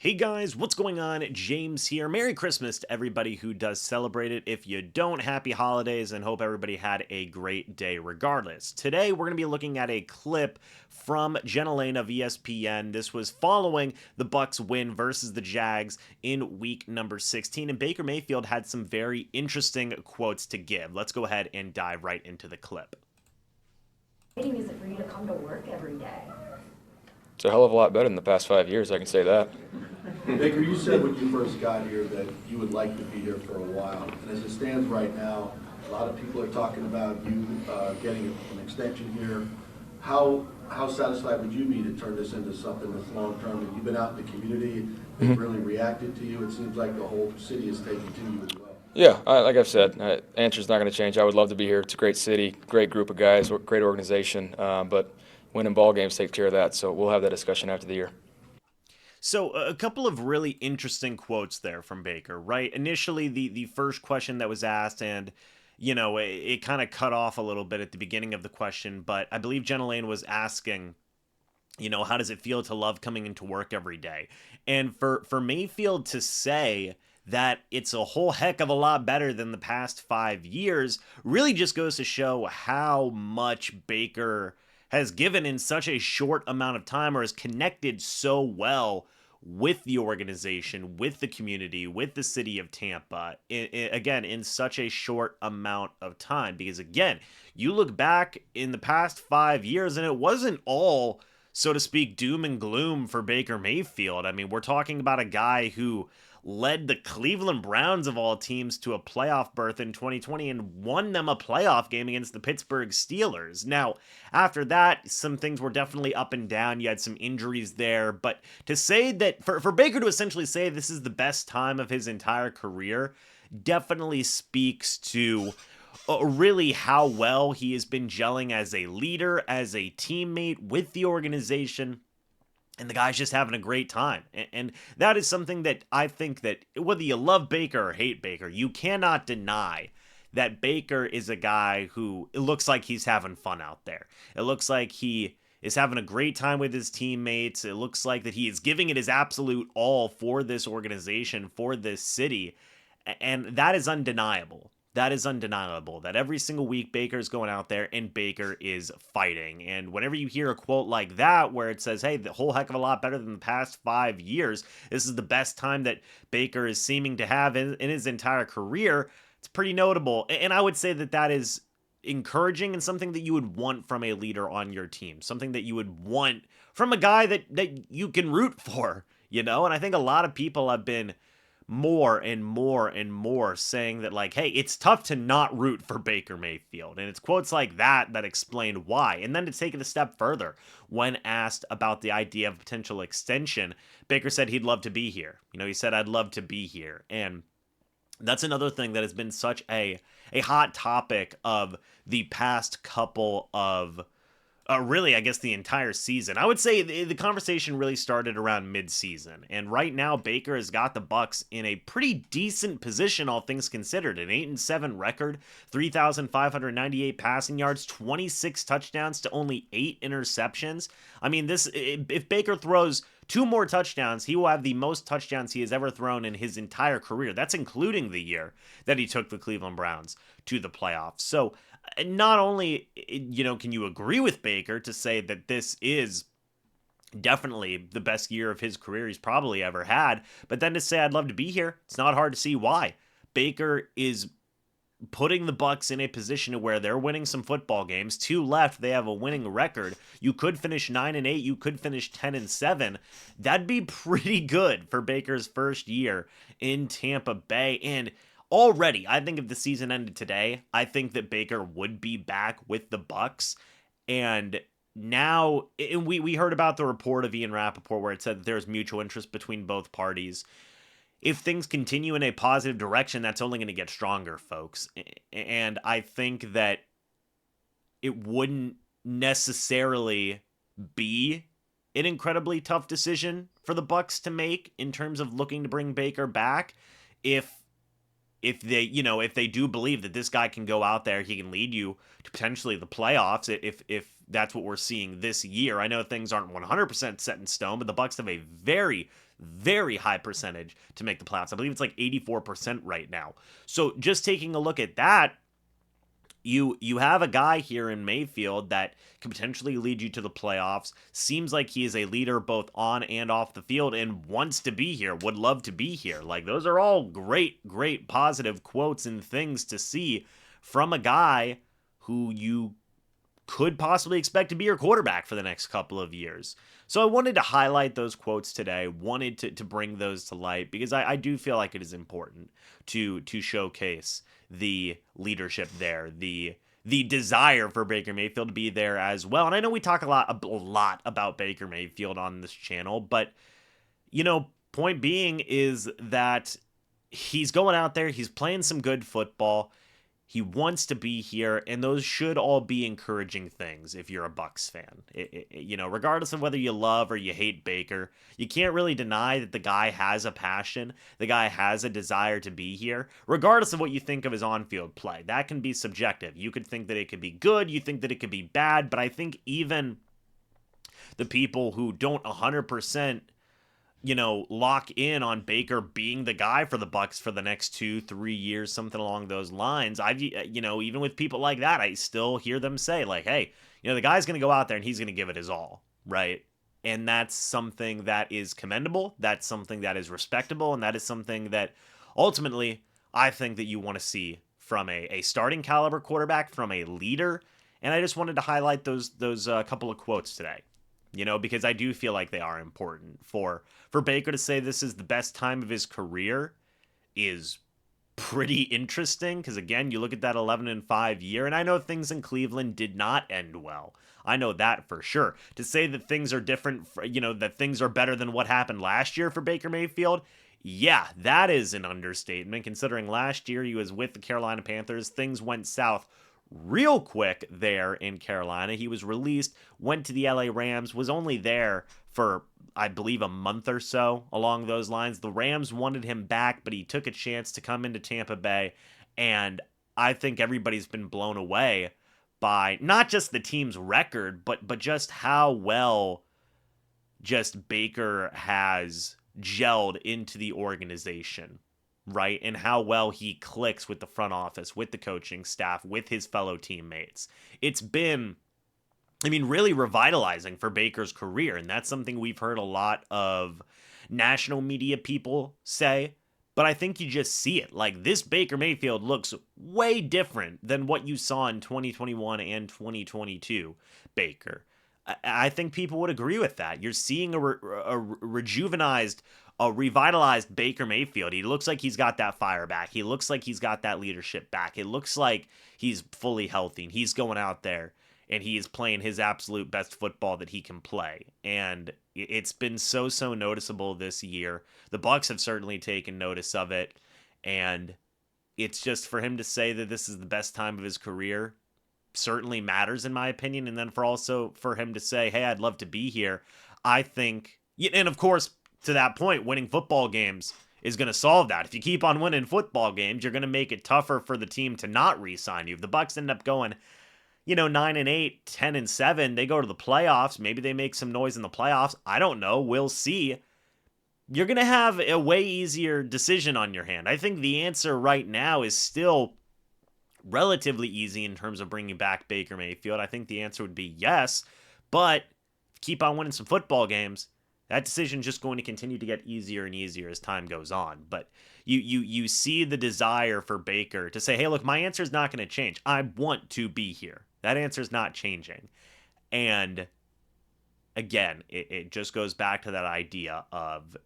Hey guys, what's going on? James here. Merry Christmas to everybody who does celebrate it. If you don't, happy holidays and hope everybody had a great day regardless. Today we're going to be looking at a clip from Jenna Lane of ESPN. This was following the Bucs win versus the Jags in week number 16, and Baker Mayfield had some very interesting quotes to give. Let's go ahead and dive right into the clip. Is it for you to come to work every day? It's a hell of a lot better than the past 5 years, I can say that. Baker, you said when you first got here that you would like to be here for a while. And as it stands right now, a lot of people are talking about you getting an extension here. How satisfied would you be to turn this into something that's long-term? And you've been out in the community, they've really reacted to you. It seems like the whole city is taking to you as well. Yeah, like I've said, answer's not going to change. I would love to be here. It's a great city, great group of guys, great organization, but winning ball games take care of that, so we'll have that discussion after the year. So a couple of really interesting quotes there from Baker, right? Initially, the first question that was asked, and it kind of cut off a little bit at the beginning of the question, but I believe Jenna Lane was asking, how does it feel to love coming into work every day? And for Mayfield to say that it's a whole heck of a lot better than the past 5 years really just goes to show how much Baker has given in such a short amount of time, or has connected so well with the organization, with the community, with the city of Tampa, again, in such a short amount of time. Because again, you look back in the past 5 years and it wasn't all, so to speak, doom and gloom for Baker Mayfield. I mean, we're talking about a guy who led the Cleveland Browns of all teams to a playoff berth in 2020 and won them a playoff game against the Pittsburgh Steelers. Now, after that, some things were definitely up and down. You had some injuries there, but to say that, for Baker to essentially say this is the best time of his entire career definitely speaks to really how well he has been gelling as a leader, as a teammate with the organization. And the guy's just having a great time. And that is something that I think that whether you love Baker or hate Baker, you cannot deny that Baker is a guy who, it looks like he's having fun out there. It looks like he is having a great time with his teammates. It looks like that he is giving it his absolute all for this organization, for this city. And that is undeniable. That is undeniable, that every single week Baker's going out there and Baker is fighting. And whenever you hear a quote like that where it says, hey, the whole heck of a lot better than the past 5 years, this is the best time that Baker is seeming to have in his entire career, it's pretty notable. And I would say that that is encouraging and something that you would want from a leader on your team, something that you would want from a guy that you can root for, And I think a lot of people have been more and more and more saying that, like, hey, it's tough to not root for Baker Mayfield. And it's quotes like that that explain why. And then to take it a step further, when asked about the idea of potential extension, Baker said he'd love to be here. He said, I'd love to be here. And that's another thing that has been such a hot topic of the past couple of really, I guess the entire season. I would say the conversation really started around mid-season, and right now Baker has got the Bucs in a pretty decent position, all things considered. An 8-7 record, 3,598 passing yards, 26 touchdowns to only 8 interceptions. I mean, if Baker throws 2 more touchdowns, he will have the most touchdowns he has ever thrown in his entire career. That's including the year that he took the Cleveland Browns to the playoffs. So not only, can you agree with Baker to say that this is definitely the best year of his career he's probably ever had, but then to say I'd love to be here, it's not hard to see why. Baker is putting the Bucs in a position where they're winning some football games. 2 left, they have a winning record. You could finish 9-8, you could finish 10-7. That'd be pretty good for Baker's first year in Tampa Bay. And already, I think if the season ended today, I think that Baker would be back with the Bucs. And now, and we heard about the report of Ian Rappaport where it said that there's mutual interest between both parties. If things continue in a positive direction, that's only going to get stronger, folks. And I think that it wouldn't necessarily be an incredibly tough decision for the Bucs to make in terms of looking to bring Baker back if they do believe that this guy can go out there, he can lead you to potentially the playoffs if that's what we're seeing this year. I know things aren't 100% set in stone, but the Bucs have a very, very high percentage to make the playoffs. I believe it's like 84% right now. So just taking a look at that, you have a guy here in Mayfield that can potentially lead you to the playoffs. Seems like he is a leader both on and off the field and wants to be here, would love to be here. Like, those are all great positive quotes and things to see from a guy who you could possibly expect to be your quarterback for the next couple of years. So I wanted to highlight those quotes today, wanted to bring those to light, because I do feel like it is important to showcase the leadership there, the desire for Baker Mayfield to be there as well. And I know we talk a lot about Baker Mayfield on this channel, but point being is that he's going out there, he's playing some good football. He wants to be here, and those should all be encouraging things if you're a Bucs fan. Regardless of whether you love or you hate Baker, you can't really deny that the guy has a passion, the guy has a desire to be here, regardless of what you think of his on-field play. That can be subjective. You could think that it could be good, you think that it could be bad, but I think even the people who don't 100% lock in on Baker being the guy for the Bucs for the next 2-3 years, something along those lines. Even with people like that, I still hear them say, like, hey, the guy's going to go out there and he's going to give it his all, right? And that's something that is commendable. That's something that is respectable. And that is something that ultimately I think that you want to see from a starting caliber quarterback, from a leader. And I just wanted to highlight those couple of quotes today. Because I do feel like they are important. For Baker to say this is the best time of his career is pretty interesting, because again, you look at that 11-5 year, and I know things in Cleveland did not end well. I know that for sure. To say that things are different, that things are better than what happened last year for Baker Mayfield, yeah, that is an understatement, considering last year he was with the Carolina Panthers. Things went south real quick there in Carolina. He was released, went to the LA Rams, was only there for, I believe, a month or so along those lines. The Rams wanted him back, but he took a chance to come into Tampa Bay, and I think everybody's been blown away by not just the team's record, but just how well just Baker has gelled into the organization, right? And how well he clicks with the front office, with the coaching staff, with his fellow teammates. It's been, really revitalizing for Baker's career. And that's something we've heard a lot of national media people say. But I think you just see it. Like, this Baker Mayfield looks way different than what you saw in 2021 and 2022 Baker. I think people would agree with that. You're seeing a revitalized Baker Mayfield. He looks like he's got that fire back. He looks like he's got that leadership back. It looks like he's fully healthy, and he's going out there and he is playing his absolute best football that he can play. And it's been so noticeable this year. The Bucs have certainly taken notice of it, and it's just for him to say that this is the best time of his career certainly matters, in my opinion. And then for him to say, hey, I'd love to be here, I think, and of course, to that point, winning football games is going to solve that. If you keep on winning football games, you're going to make it tougher for the team to not re-sign you. If the Bucs end up going 9-8, 10-7, they go to the playoffs. Maybe they make some noise in the playoffs. I don't know. We'll see. You're going to have a way easier decision on your hand. I think the answer right now is still relatively easy in terms of bringing back Baker Mayfield. I think the answer would be yes, but keep on winning some football games, that decision is just going to continue to get easier and easier as time goes on. But you see the desire for Baker to say, hey, look, my answer is not going to change. I want to be here. That answer is not changing. And again, it just goes back to that idea of,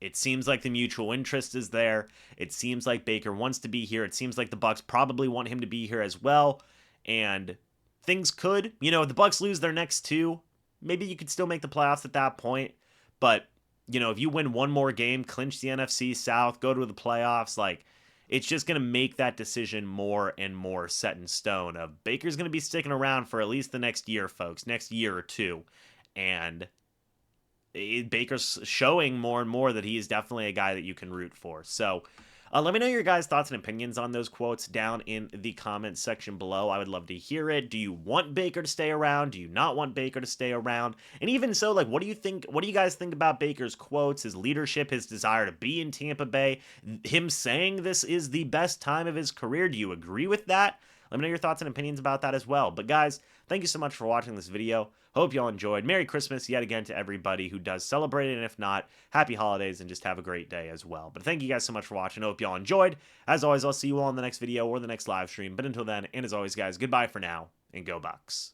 it seems like the mutual interest is there. It seems like Baker wants to be here. It seems like the Bucs probably want him to be here as well. And things could, if the Bucs lose their next two, maybe you could still make the playoffs at that point. But, if you win one more game, clinch the NFC South, go to the playoffs, like, it's just going to make that decision more and more set in stone of Baker's going to be sticking around for at least the next year, folks, next year or two. And Baker's showing more and more that he is definitely a guy that you can root for. So, Let me know your guys' thoughts and opinions on those quotes down in the comments section below. I would love to hear it. Do you want Baker to stay around? Do you not want Baker to stay around? And even so, like, what do you think? What do you guys think about Baker's quotes, his leadership, his desire to be in Tampa Bay, him saying this is the best time of his career? Do you agree with that? Let me know your thoughts and opinions about that as well. But guys, thank you so much for watching this video. Hope y'all enjoyed. Merry Christmas yet again to everybody who does celebrate it, and if not, happy holidays and just have a great day as well. But thank you guys so much for watching. Hope y'all enjoyed. As always, I'll see you all in the next video or the next live stream. But until then, and as always, guys, goodbye for now, and go Bucs.